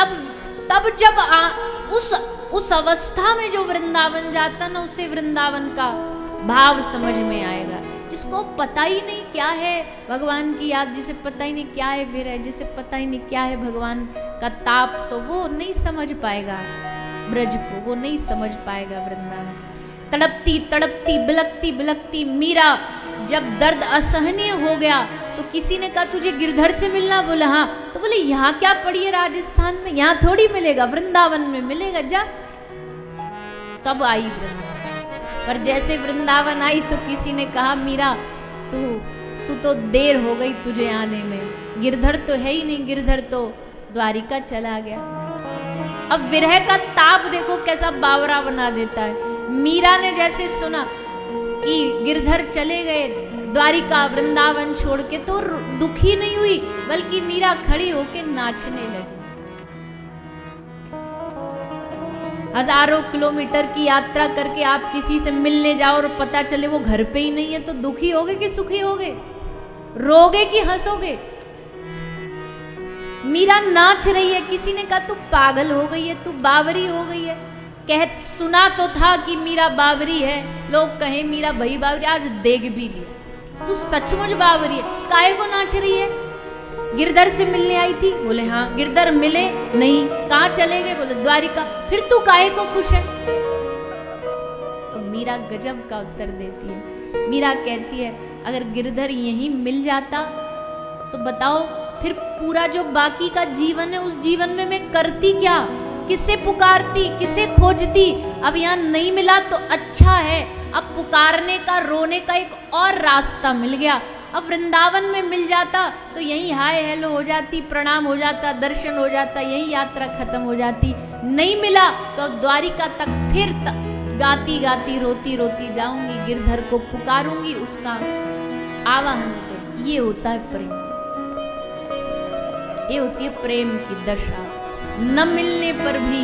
तब तब जब उस अवस्था में जो वृंदावन जाता ना, उसे वृंदावन का भाव समझ में आएगा। जिसको पता ही नहीं क्या है भगवान की याद, जिसे पता ही नहीं क्या है विरह, जिसे पता ही नहीं क्या है भगवान का ताप, तो वो नहीं समझ पाएगा ब्रज को, वो नहीं समझ पाएगा वृंदावन। तड़पती तड़पती बिलकती बिलकती मीरा जब दर्द असहनीय हो गया तो किसी ने कहा तुझे गिरधर से मिलना, बोले हाँ। तो बोले यहाँ क्या पड़ी है राजस्थान में, यहाँ थोड़ी मिलेगा, वृंदावन में मिलेगा, जा। तब आई वृंदावन। पर जैसे वृंदावन आई तो किसी ने कहा मीरा तू तो देर हो गई तुझे आने में, गिरधर तो है ही नहीं, गिरधर तो द्वारिका चला गया। अब विरह का ताप देखो कैसा बावरा बना देता है। मीरा ने जैसे सुना कि गिरधर चले गए द्वारिका वृंदावन छोड़ के, तो दुखी नहीं हुई, बल्कि मीरा खड़ी होके नाचने लगी। हजारों किलोमीटर की यात्रा करके आप किसी से मिलने जाओ और पता चले वो घर पे ही नहीं है, तो दुखी होगे कि सुखी होगे, रोगे कि हंसोगे? मीरा नाच रही है। किसी ने कहा तू पागल हो गई है, तू बावरी हो गई है। सुना तो था कि मीरा बावरी है, लोग कहे मीरा भई बावरी, आज देख भी लिया तू सचमुच बावरी है। काहे को नाच रही है? गिरधर से मिलने आई थी, बोले हाँ। गिरधर मिले नहीं, कहाँ चले गए, बोले द्वारिका। फिर तू काहे को खुश है? तो मीरा गजब का उत्तर देती है। मीरा कहती है अगर गिरधर यहीं मिल जाता तो बताओ फिर पूरा जो बाकी का जीवन है उस जीवन में मैं करती क्या, किसे पुकारती, किसे खोजती? अब यहाँ नहीं मिला तो अच्छा है, अब पुकारने का, रोने का एक और रास्ता मिल गया। अब वृंदावन में मिल जाता तो यही हाय हेलो हो जाती, प्रणाम हो जाता, दर्शन हो जाता, यही यात्रा खत्म हो जाती। नहीं मिला तो द्वारिका तक फिर गाती गाती रोती रोती जाऊंगी, गिरधर को पुकारूंगी, उसका आवाहन कर। ये होता है प्रेम, ये होती है प्रेम की दशा। न मिलने पर भी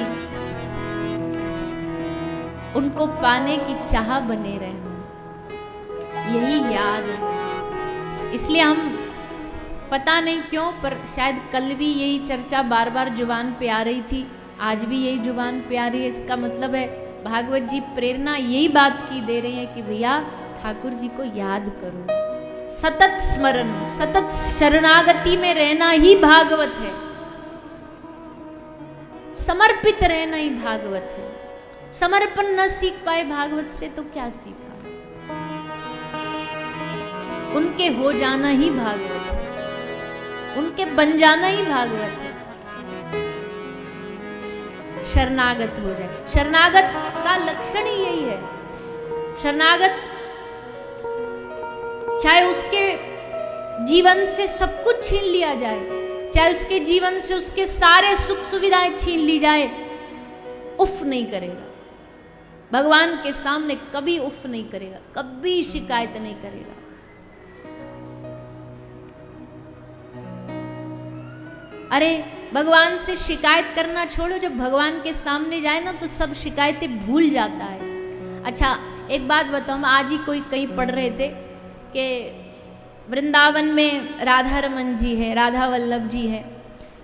उनको पाने की चाह बने रहना, यही याद है। इसलिए हम पता नहीं क्यों, पर शायद कल भी यही चर्चा बार बार जुबान पे आ रही थी, आज भी यही जुबान पे आ रही है। इसका मतलब है भागवत जी प्रेरणा यही बात की दे रहे हैं कि भैया ठाकुर जी को याद करो, सतत स्मरण, सतत शरणागति में रहना ही भागवत है, समर्पित रहना ही भागवत है। समर्पण न सीख पाए भागवत से तो क्या सीखा? उनके हो जाना ही भागवत है, उनके बन जाना ही भागवत है। शरणागत हो जाए, शरणागत का लक्षण ही यही है। शरणागत चाहे उसके जीवन से सब कुछ छीन लिया जाए, चाहे उसके जीवन से उसके सारे सुख सुविधाएं छीन ली जाए, उफ नहीं करेगा। भगवान के सामने कभी उफ नहीं करेगा, कभी शिकायत नहीं करेगा। अरे भगवान से शिकायत करना छोड़ो, जब भगवान के सामने जाए ना तो सब शिकायतें भूल जाता है। अच्छा एक बात बताओ, हम आज ही कोई कहीं पढ़ रहे थे कि वृंदावन में राधा रमन जी है, राधा वल्लभ जी है,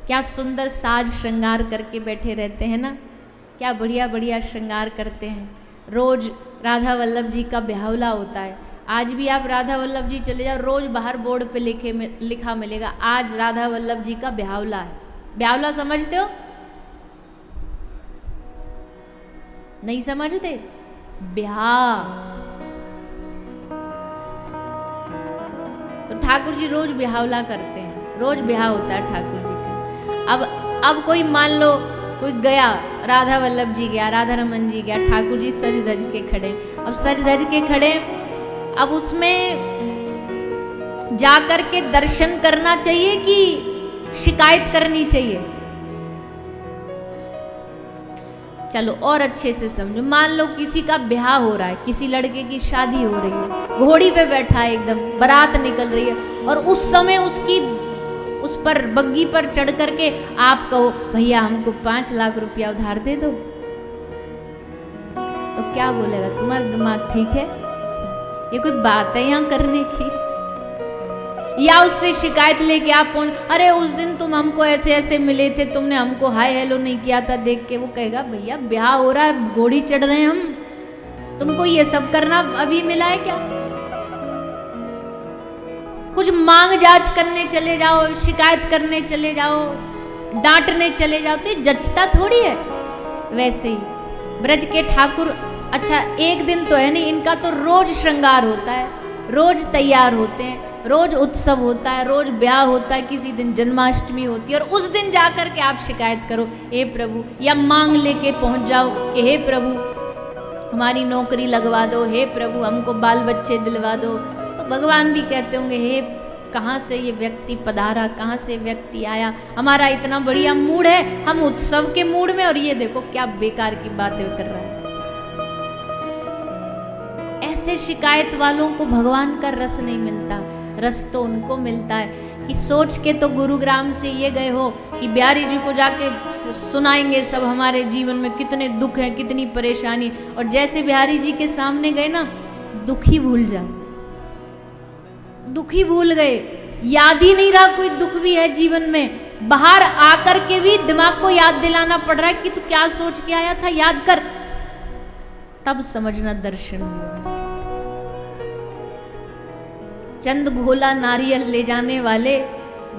क्या सुंदर साज श्रृंगार करके बैठे रहते हैं ना, क्या बढ़िया बढ़िया श्रृंगार करते हैं। रोज राधा वल्लभ जी का ब्याहुला होता है। आज भी आप राधा वल्लभ जी चले जाओ, रोज बाहर बोर्ड पे लिखा मिलेगा आज राधा वल्लभ जी का ब्याहुला है। ब्याहुला समझते हो? नहीं समझते? ब्याह। तो ठाकुर जी रोज ब्याहुला करते हैं, रोज ब्याह होता है ठाकुर जी का। अब कोई मान लो कोई गया, राधा वल्लभ जी गया, राधा रमन जी गया, ठाकुर जी सज धज के खड़े। अब सज धज के खड़े, अब उसमें जाकर के दर्शन करना चाहिए कि शिकायत करनी चाहिए? चलो और अच्छे से समझो, मान लो किसी का ब्याह हो रहा है, किसी लड़के की शादी हो रही है, घोड़ी पे बैठा है, एकदम बारात निकल रही है, और उस समय उस पर बग्गी पर चढ़ करके आप कहो भैया हमको 5 लाख रुपया उधार दे दो, तो क्या बोलेगा? तुम्हारा दिमाग ठीक है? ये कोई बात है यहाँ करने की? या उससे शिकायत लेके आप पहुंच, अरे उस दिन तुम हमको ऐसे ऐसे मिले थे, तुमने हमको हाय हेलो नहीं किया था, देख के वो कहेगा भैया ब्याह हो रहा है, घोड़ी चढ़ रहे हैं हम, तुमको ये सब करना अभी मिला है क्या? कुछ मांग जांच करने चले जाओ, शिकायत करने चले जाओ, डांटने चले जाओ, तो ये जचता थोड़ी है। वैसे ही ब्रज के ठाकुर, अच्छा एक दिन तो है नहीं, इनका तो रोज श्रृंगार होता है, रोज तैयार होते हैं, रोज उत्सव होता है, रोज ब्याह होता है, किसी दिन जन्माष्टमी होती है, और उस दिन जाकर के आप शिकायत करो हे प्रभु, या मांग लेके पहुंच जाओ कि हे प्रभु हमारी नौकरी लगवा दो, हे प्रभु हमको बाल बच्चे दिलवा दो, तो भगवान भी कहते होंगे हे कहाँ से ये व्यक्ति पधारा, कहाँ से व्यक्ति आया, हमारा इतना बढ़िया मूड है, हम उत्सव के मूड में, और ये देखो क्या बेकार की बातें कर रहा है। ऐसे शिकायत वालों को भगवान का रस नहीं मिलता, रस तो उनको मिलता है कि सोच के तो गुरुग्राम से ये गए हो कि बिहारी जी को जाके सुनाएंगे सब हमारे जीवन में कितने दुख हैं, कितनी परेशानी, और जैसे बिहारी जी के सामने गए ना, दुखी भूल जाओ, दुखी भूल गए, याद ही नहीं रहा कोई दुख भी है जीवन में, बाहर आकर के भी दिमाग को याद दिलाना पड़ रहा है कि तू क्या सोच के आया था, याद कर, तब समझना दर्शन हुआ। चंद घोला नारियल ले जाने वाले,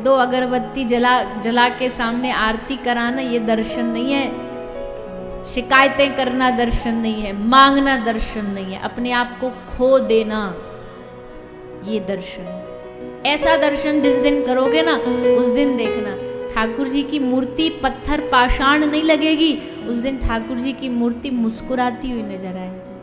2 अगरबत्ती जला के सामने आरती कराना, ये दर्शन नहीं है। शिकायतें करना दर्शन नहीं है, मांगना दर्शन नहीं है, अपने आप को खो देना ये दर्शन। ऐसा दर्शन जिस दिन करोगे ना, उस दिन देखना ठाकुर जी की मूर्ति पत्थर पाषाण नहीं लगेगी, उस दिन ठाकुर जी की मूर्ति मुस्कुराती हुई नजर आएगी।